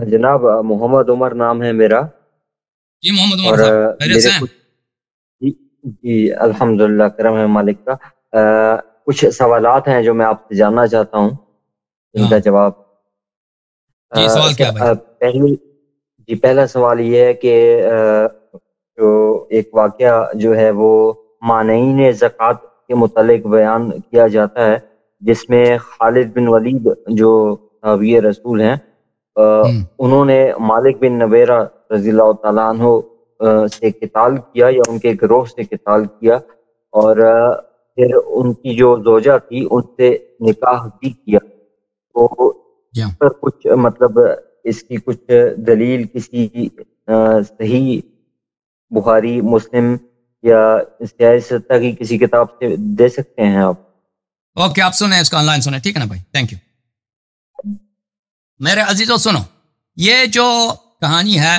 جناب محمد عمر نام ہے میرا. جی محمد عمر اور صاحب خیریت سے میرے ہیں؟ کچھ جی الحمدللہ کرم ہے مالک کا. کچھ سوالات ہیں جو میں آپ سے جاننا چاہتا ہوں، ان کا ہاں جواب. جی سوال سر کیا بھائی؟ پہلا سوال یہ ہے کہ جو ایک واقعہ جو ہے وہ مانعین زکوٰۃ کے متعلق بیان کیا جاتا ہے، جس میں خالد بن ولید جو صحابی رسول ہیں، انہوں نے مالک بن نویرہ رضی اللہ تعالیٰ عنہ سے قتال کیا یا ان کے گروہ سے قتال کیا، اور پھر ان کی جو زوجہ تھی ان سے نکاح بھی کیا. تو جی اس پر کچھ مطلب اس کی کچھ دلیل کسی صحیح بخاری مسلم یا سیاہ ستہ کی کسی کتاب سے دے سکتے ہیں آپ؟ اوکے آپ سنیں اس کا آن لائن سنیں، ٹھیک ہے نا بھائی، تھینک یو. میرے عزیزوں سنو، یہ جو کہانی ہے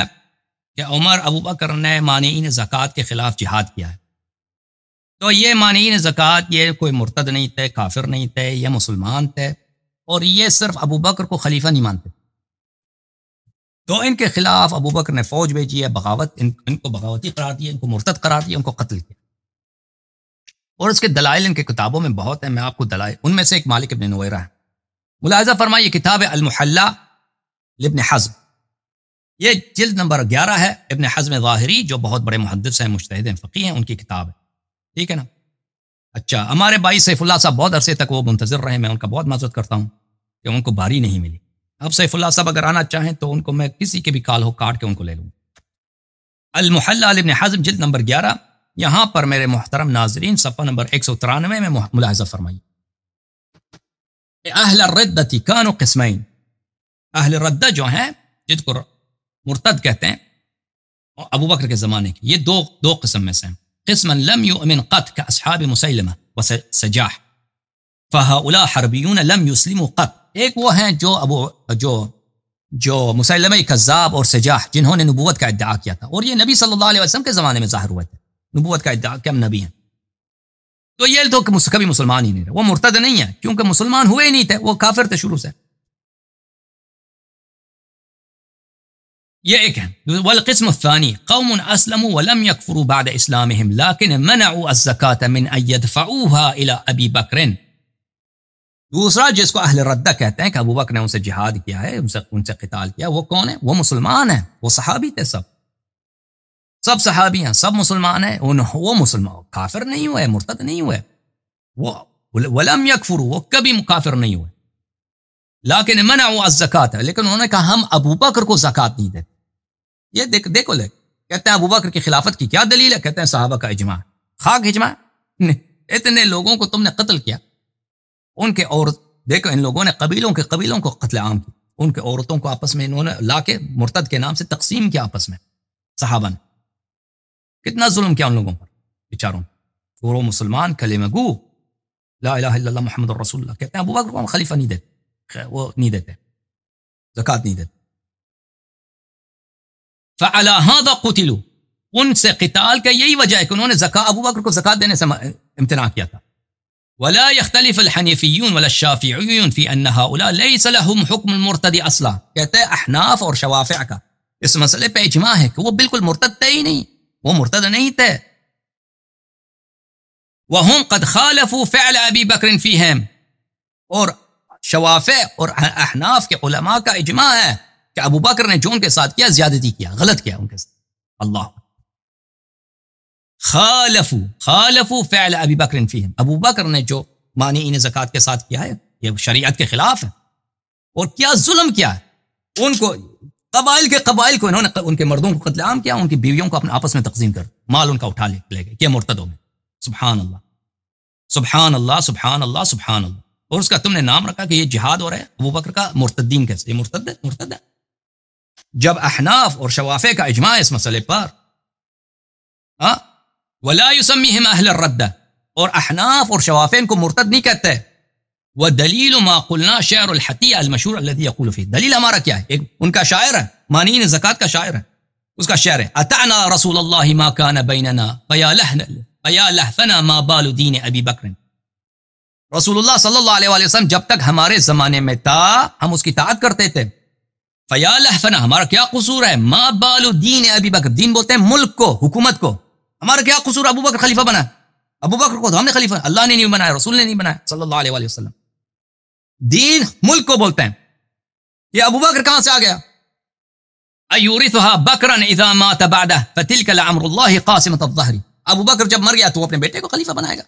کہ عمر ابو بکر نے مانعین زکوٰۃ کے خلاف جہاد کیا ہے، تو یہ مانعین زکوٰۃ یہ کوئی مرتد نہیں تھے، کافر نہیں تھے، یہ مسلمان تھے، اور یہ صرف ابو بکر کو خلیفہ نہیں مانتے. تو ان کے خلاف ابو بکر نے فوج بھیجی ہے، بغاوت ان کو بغاوتی قرار دیا، ان کو مرتد قرار دیا، ان کو قتل کیا. اور اس کے دلائل ان کے کتابوں میں بہت ہیں، میں آپ کو دلائل ان میں سے ایک مالک ابن نویرہ ہے. ملاحظہ فرمائیے، کتاب ہے المحلہ لابن حزم، یہ جلد نمبر 11 ہے. ابن حزم ظاہری جو بہت بڑے محدث ہیں، مجتہد ہیں، فقیہ ہیں، ان کی کتاب ہے، ٹھیک ہے نا. اچھا، ہمارے بھائی سیف اللہ صاحب بہت عرصے تک وہ منتظر رہے، میں ان کا بہت معذرت کرتا ہوں کہ ان کو باری نہیں ملی. اب سیف اللہ صاحب اگر آنا چاہیں تو ان کو میں کسی کے بھی کال ہو کاٹ کے ان کو لے لوں. المحلہ لابن حزم جلد نمبر 11، یہاں پر میرے محترم ناظرین صفحہ نمبر 193 میں ملاحظہ فرمائیے. اہل الردۃ کانوا قسمین، اہل ردہ جو ہیں جن کو مرتد کہتے ہیں ابو بکر کے زمانے کے، یہ دو قسم میں سے ہیں. قسما لم يؤمن قط كاصحاب مسیلمہ وسجاح فهؤلاء حربیون لم يسلموا قط. ایک وہ ہیں جو مسیلمہ کذاب اور سجاح جنہوں نے نبوت کا ادعا کیا تھا، اور یہ نبی صلی اللہ علیہ وسلم کے زمانے میں ظاہر ہوئے تھے، نبوت کا ادعا کہ ہم نبی ہیں. تو یہ تو کبھی مسلمان ہی نہیں رہے، وہ مرتد نہیں ہے کیونکہ مسلمان ہوئے ہی نہیں تھے، وہ کافر تھے شروع سے. یہ ایک ہے. والقسم الثانی قوم اسلموا ولم يكفروا بعد اسلامهم لكن منعوا الزکاة من ان يدفعوها الى ابی بکر. دوسرا جس کو اہل ردہ کہتے ہیں کہ ابو بکر نے ان سے جہاد کیا ہے، ان سے قتال کیا، وہ کون ہے؟ وہ مسلمان ہیں، وہ صحابی تھے، سب صحابی ہیں، سب مسلمان ہیں. وہ مسلمان کافر نہیں ہوئے، مرتد نہیں ہوئے، وہ ولم یکفروا، وہ کبھی کافر نہیں ہوئے. لیکن منعوا الزکاة، لیکن انہوں نے کہا ہم ابو بکر کو زکوٰۃ نہیں دیتے. یہ دیکھو کہتے ہیں ابو بکر کی خلافت کی کیا دلیل ہے؟ کہتے ہیں صحابہ کا اجماع. خاک اجماع، اتنے لوگوں کو تم نے قتل کیا، ان کے عورت دیکھو، ان لوگوں نے قبیلوں کو قتل عام کی، ان کے عورتوں کو آپس میں انہوں نے لا کے مرتد کے نام سے تقسیم کیا آپس میں. صحابہ نے کتنا ظلم کیا ان لوگوں پر بیچاروں. وہ مسلمان کلمہ گو لا الہ الا اللہ محمد الرسول اللہ، کہتے ہیں ابو بکر کو ہم خلیفہ نہیں دیتے، وہ نہیں دیتے، زکوٰۃ نہیں دیتے. فعلی ھذا قتلوا، ان سے قتال کا یہی وجہ ہے کہ انہوں نے ابو بکر کو زکوٰۃ دینے سے امتناع کیا تھا. ولا يختلف الحنیفیون ولا الشافعیون فی ان هؤلاء ليس لهم حکم المرتد اصلا. کہتے ہیں احناف اور شوافع کا اس مسئلے پہ اجماع ہے کہ وہ بالکل مرتد تھے ہی نہیں، وہ مرتد نہیں تھے. وهم قد خالفوا فعل ابی بکر فیہم، اور شوافع اور احناف کے علماء کا اجماع ہے کہ ابو بکر نے جو ان کے ساتھ کیا زیادتی کیا، غلط کیا ان کے ساتھ. اللہ خالفوا فعل ابی بکر فیہم، ابو بکر نے جو مانعین زکوٰۃ کے ساتھ کیا ہے یہ شریعت کے خلاف ہے. اور کیا ظلم کیا ہے، ان کو قبائل کو انہوں نے ان کے مردوں کو قتل عام کیا، ان کی بیویوں کو اپنے آپس میں تقسیم کر مال ان کا اٹھا لے گئے، کیا مرتدوں میں. سبحان اللہ سبحان اللہ سبحان اللہ سبحان اللہ. اور اس کا تم نے نام رکھا کہ یہ جہاد ہو رہا ہے ابو بکر کا، مرتدین کیسے؟ یہ مرتد ہے. جب احناف اور شوافع کا اجماع ہے اس مسئلے پر، ولا یسمیہم اہل الردہ، اور احناف اور شوافع ان کو مرتد نہیں کہتے. ودلیل ما قلنا شعر الحتیہ المشہور الذی یقول فیہ، دلیل ہمارا کیا ہے؟ ایک ان کا شاعر ہے، مانعین زکوٰۃ کا شاعر ہے، اس کا شعر ہے اتعنا رسول اللہ ما کان بیننا فیا لہفنا ما بال دین ابی بکر. رسول اللہ صلی اللہ علیہ وسلم جب تک ہمارے زمانے میں تھا ہم اس کی اطاعت کرتے تھے، فیا لحفنا، ہمارا کیا قصور ہے، ما بال دین ابی بکر، دین بولتے ہیں ملک کو، حکومت کو، ہمارا کیا قصور، ابو بکر خلیفہ بنا، ابو بکر کو تو ہم نے خلیفہ، اللہ نے نہیں بنایا، رسول نے نہیں بنایا صلی اللہ علیہ وآلہ وسلم. دین ملک کو بولتے ہیں. یہ ابو بکر کہاں سے آ گیا؟ ایورثها بکرا اذا مات بعده فتلك لامر اللہ قاسمۃ الظہر. ابو بکر جب مر گیا تو اپنے بیٹے کو خلیفہ بنائے گا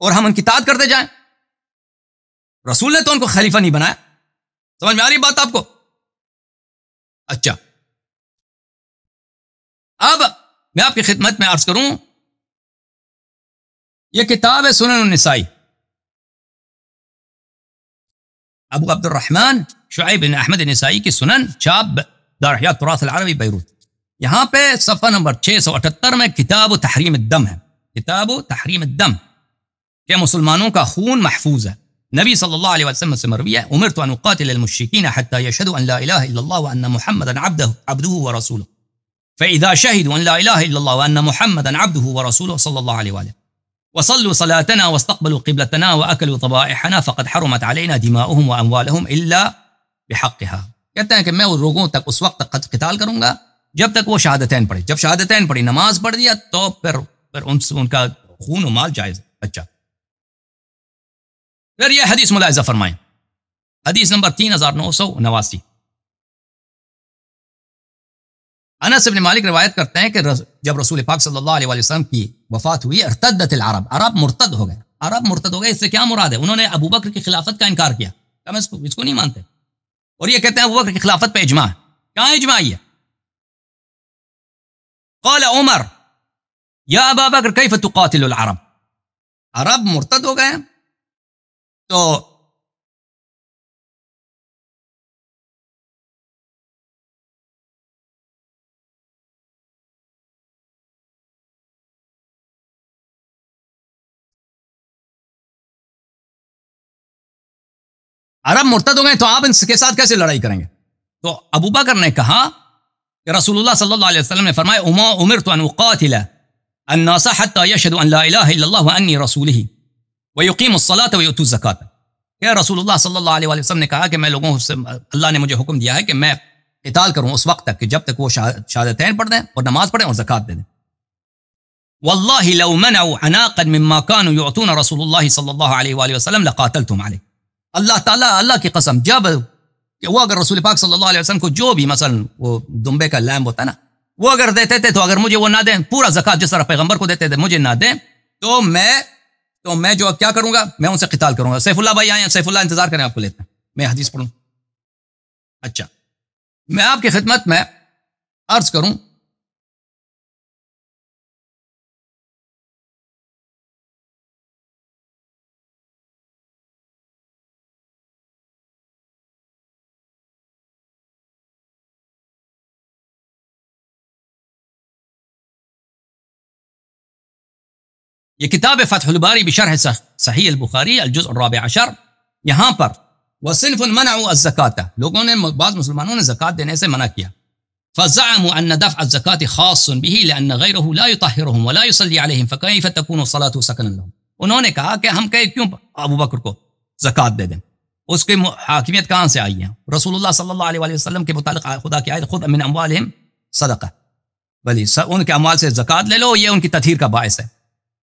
اور ہم ان کی اطاعت کرتے جائیں. رسول نے تو ان کو خلیفہ نہیں بنایا. سمجھ میں آ رہی بات آپ کو؟ اچھا، اب میں آپ کی خدمت میں عرض کروں، یہ کتاب ہے سنن النسائی، ابو عبد الرحمن شعیب بن احمد النسائی کی سنن، چاپ دار احیاء التراث العربی بیروت. یہاں پہ صفحہ نمبر 678 میں کتاب تحریم الدم ہے. کتاب تحریم الدم کہ مسلمانوں کا خون محفوظ ہے. نبی صلی اللہ علیہ وسلم سے مروی ہے، امرت ان اقاتل المشرکین حتی یشهدوا ان لا الہ الا اللہ وان محمدا عبده ورسوله فاذا شهدوا ان لا الہ الا اللہ وان محمدا عبده ورسوله صلی اللہ علیہ وآلہ وصلوا صلاتنا واستقبلوا قبلتنا واكلوا طبائحنا فقد حرمت علينا دماؤهم واموالهم الا بحقها. کہتے ہیں کہ میں وہ لوگوں تک اس وقت تک قتال کروں گا جب تک وہ شہادتین پڑھے. جب شہادتین پڑھی، نماز پڑھ دیا، تو پھر ان کا خون و مال جائز. اچھا، پھر یہ حدیث ملاحظہ فرمائیں، حدیث نمبر 3989. انس بن مالک روایت کرتے ہیں کہ جب رسول پاک صلی اللہ علیہ وسلم کی وفات ہوئی، ارتدت العرب، عرب مرتد ہو گئے. عرب مرتد ہو گئے، اس سے کیا مراد ہے؟ انہوں نے ابو بکر کی خلافت کا انکار کیا، ہم اس کو نہیں مانتے، اور یہ کہتے ہیں ابو بکر کی خلافت پہ اجماع. کہاں اجماع ہے؟ قال عمر یا ابا بکر کیف تقاتل العرب، عرب مرتد ہو گئے تو عرب مرتد ہو گئے تو آپ ان کے ساتھ کیسے لڑائی کریں گے؟ تو ابو بکر نے کہا کہ رسول اللہ صلی اللہ علیہ وسلم نے فرمایا امرت ان اقاتل الناس حتى يشهدوا ان لا الہ الا اللہ وانی رسولہ ويقيموا الصلاة ويؤتوا الزکاة. کہ رسول اللہ صلی اللہ علیہ وسلم نے کہا کہ میں لوگوں سے، اللہ نے مجھے حکم دیا ہے کہ میں قتال کروں اس وقت تک کہ جب تک وہ شہادتین پڑھ دیں اور نماز پڑھیں اور زکات دے دیں. واللہ لو منعوا عناقا مما كانوا يعطون رسول اللہ صلی اللہ علیہ وآلہ وسلم لقاتلتم علیہ. اللہ تعالیٰ، اللہ کی قسم، جب وہ اگر رسول پاک صلی اللہ علیہ وسلم کو جو بھی مثلا وہ دمبے کا لیمب ہوتا ہے نا، وہ اگر دیتے تھے تو اگر مجھے وہ نہ دیں، پورا زکات جس طرح پیغمبر کو دیتے تھے مجھے نہ دیں، تو میں جو کیا کروں گا، میں ان سے قتال کروں گا. سیف اللہ بھائی آئے ہیں، سیف اللہ انتظار کریں، آپ کو لیتے ہیں، میں حدیث پڑھوں. اچھا، میں آپ کی خدمت میں عرض کروں، یہ کتاب فتح الباری بشرح صحیح البخاری الجزء الرابع عشر، یہاں پر وصنف منعوا الزکاة، لوگوں نے، بعض مسلمانوں نے زکات دینے سے منع کیا. فزعموا ان دفع الزکاة خاص به لان غیره لا يطهرهم ولا يصلي عليهم فكيف تكون الصلاة سكنا لهم. انہوں نے کہا کہ ہم کیوں ابو بکر کو زکات دے دیں، اس کی حاکمیت کہاں سے آئی ہے؟ رسول اللہ صلی اللہ علیہ وسلم کے متعلق خدا کی آیت خذ من اموالهم صدقہ، بلی ان کے اموال سے زکات لے لو، یہ ان کی تطہیر کا باعث ہے.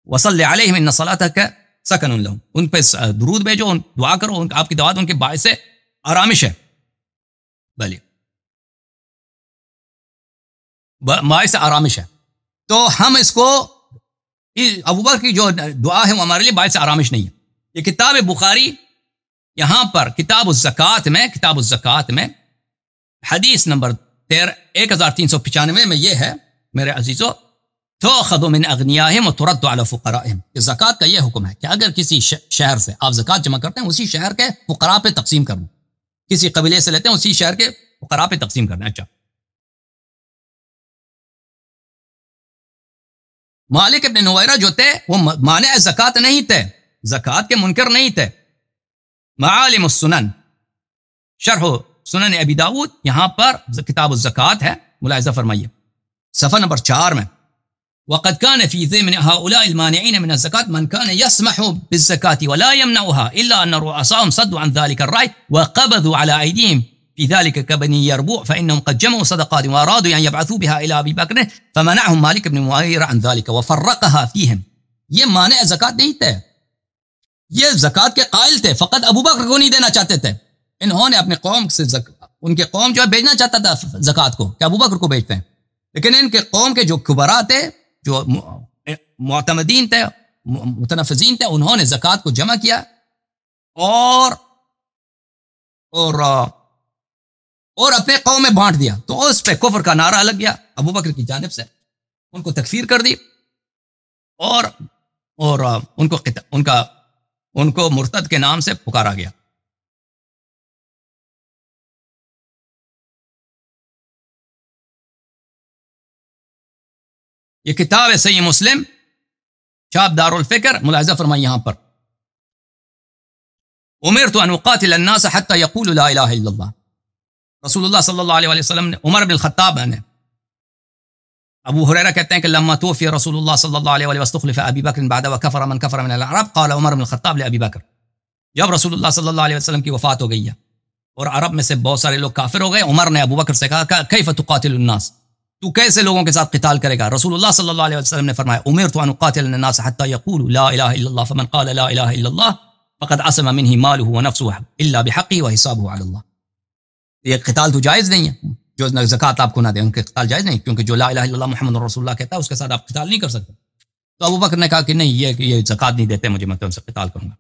وصلی علیہم ان صلاتک سکن لہم، ان پہ درود بھیجو، دعا کرو، آپ کی دعات ان کے باعث سے آرامش ہے. بلی باعث آرامش ہے. تو ہم اس کو، ابو بکر کی جو دعا ہے وہ ہمارے لیے باعث آرامش نہیں ہے. یہ کتاب بخاری، یہاں پر کتاب الزکات میں حدیث نمبر 1395 میں یہ ہے میرے عزیزو، تؤخذ من اغنیاہم وترد علی فقرائہم. زکات کا یہ حکم ہے کہ اگر کسی شہر سے آپ زکات جمع کرتے ہیں، اسی شہر کے فقراء پہ تقسیم کرنا، کسی قبیلے سے لیتے ہیں اسی شہر کے فقراء پہ تقسیم کرنا. اچھا، مالک ابن نویرہ جو تھے وہ مانع زکات نہیں تھے، زکات کے منکر نہیں تھے. معالم السنن شرح سنن ابی داود، یہاں پر کتاب الزکات ہے، ملاحظہ فرمائیے صفحہ نمبر 4 میں. وقد كان في ضمن هؤلاء المانعين من الزكاة من كان يسمح بالزكاة ولا يمنعها إلا أن رؤساهم صدوا عن ذلك الرأي وقبضوا على أيديهم في ذلك كبني يربوع فإنهم قد جمعوا صدقات وأرادوا أن يبعثوا بها إلى أبي بكر فمنعهم مالك بن معير عن ذلك وفرقها فيهم. یہ مانع زکات نہیں تھے، یہ زکات کے قائل تھے، فقط ابو بکر کو نہیں دینا چاہتے تھے. انہوں نے اپنے قوم سے ان کے قوم جو ہے بھیجنا چاہتا تھا زکات کو کہ ابو بکر کو بھیجتے ہیں، لیکن ان کے قوم کے جو کبراء تھے، جو معتمدین تھے، متنفذین تھے، انہوں نے زکات کو جمع کیا اور اپنے قوم میں بانٹ دیا. تو اس پہ کفر کا نعرہ لگ گیا ابو بکر کی جانب سے، ان کو تکفیر کر دی اور ان کو مرتد کے نام سے پکارا گیا. یہ کتاب ہے صحیح مسلم، چھاپ دار الفکر. ملاحظہ فرمائیں یہاں پر امرت ان اقاتل الناس حتى يقولوا لا الہ الا اللہ. رسول اللہ صلی اللہ علیہ وسلم نے، عمر بن الخطاب نے، ابو ہریرہ کہتے ہیں کہ لما توفی رسول اللہ صلی اللہ علیہ وسلم واستخلف ابی بکر بعد وكفر من كفر من العرب قال عمر بن الخطاب لابی بکر. جب رسول اللہ صلی اللہ علیہ وسلم کی وفات ہو گئی ہے اور عرب میں سے بہت سارے لوگ کافر ہو گئے، عمر نے ابو بکر سے کہا کیف تقاتل الناس، تو کیسے لوگوں کے ساتھ قتال کرے گا؟ رسول اللہ صلی اللہ علیہ وسلم نے فرمایا امرت ان اقاتل الناس حتى يقولوا لا الہ الا اللہ فمن قال لا الہ الا اللہ فقد عصم منه ماله ونفسه الا بحقه وحسابه على اللہ. یہ قتال تو جائز نہیں ہے، جو زکات آپ کو نہ دیں ان کے قتال جائز نہیں، کیونکہ جو لا الہ الا اللہ محمد رسول اللہ کہتا ہے اس کے ساتھ آپ قتال نہیں کر سکتے. تو ابو بکر نے کہا کہ نہیں، یہ زکات نہیں دیتے مجھے، میں تو ان سے قتال کروں گا.